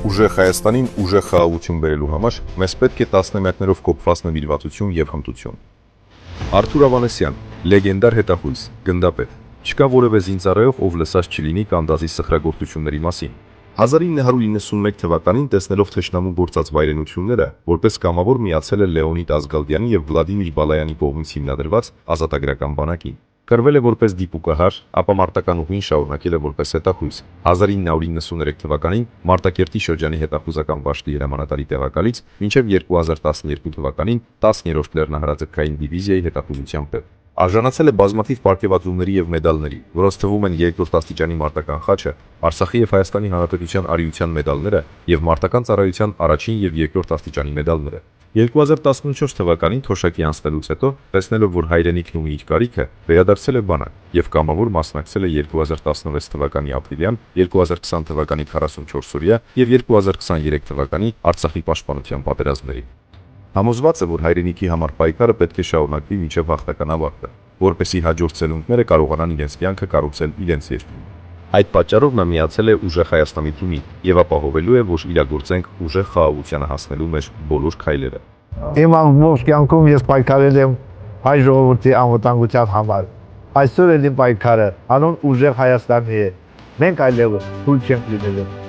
Ուժեղ Հայաստանին ուժեղ խաղաղություն բերելու համար մեզ պետք է տասնամյակներով կոփված նվիրվածություն եւ հմտություն։ Արթուր Ավանեսյան, լեգենդար հետախույզ, գնդապետ։ Չկա որևէ զինծառայող, ով լսած չլինի Կանդազի սխրագործությունների մասին։ 1991 թվականին տեսնելով թշնամու գործած վայրենությունները, որպես կամավոր միացել է Լեոնիդ Ազգալդյանի եւ Վլադիմիր Բալայանի կողմից հիմնադրված ազատագրական բանակին։ Կրվել է որպես դիպուկահար, ապա մարտական ուղին շարունակել է որպես հետախույզ։ 1993 թվականին Մարտակերտի շրջանի հետախուզական վաշտի հրամանատարի տեղակալից մինչև 2012 թվականին 10-րդ լեռնահարաձգային դիվիզիայի հետախուզության պետ։ Արժանացել է բազմաթիվ պարգևատրումների եւ մեդալների, որոնց թվում են երկրորդ աստիճանի մարտական խաչը, Արցախի եւ Հայաստանի Հանրապետության արիության մեդալները եւ մարտական ծառայության առաջին եւ երկրորդ աստիճանի մեդալները։ 2014 թվականին թոշակի անցնելուց հետո, տեսնելով, որ հայրենիքն ունի իր կարիքը, վերադարձել է բանակ եւ կամավոր մասնակցել է 2016 թվականի ապրիլյան, 2020 թվականի 44-օրյա եւ 2023 թվականի Արցախի պաշտպանության պատերազմներին։ Համոզված է, որ հայրենիքի համար պայքարը պետք է շարունակվի մինչև հաղթական ավարտը, որպեսզի հաջորդ սերունդները կարողանան իրենց կյանքը կառուցել իրենց երկրում։ Այդ պատճառով նա միացել է Ուժեղ Հայաստանի թիմին եւ ապահովելու է, որ իրագործենք ուժեղ խաղաղությանը հասնելու մեր բոլոր քայլերը։ Իմ ամբողջ կյանքում ես պայքարել եմ հայ ժողովրդի անվտանգության համար։ Այսօր էլ իմ պայքարը անուն Ուժեղ Հայաստանի է։ Մենք այլևս թույլ չենք լինելու։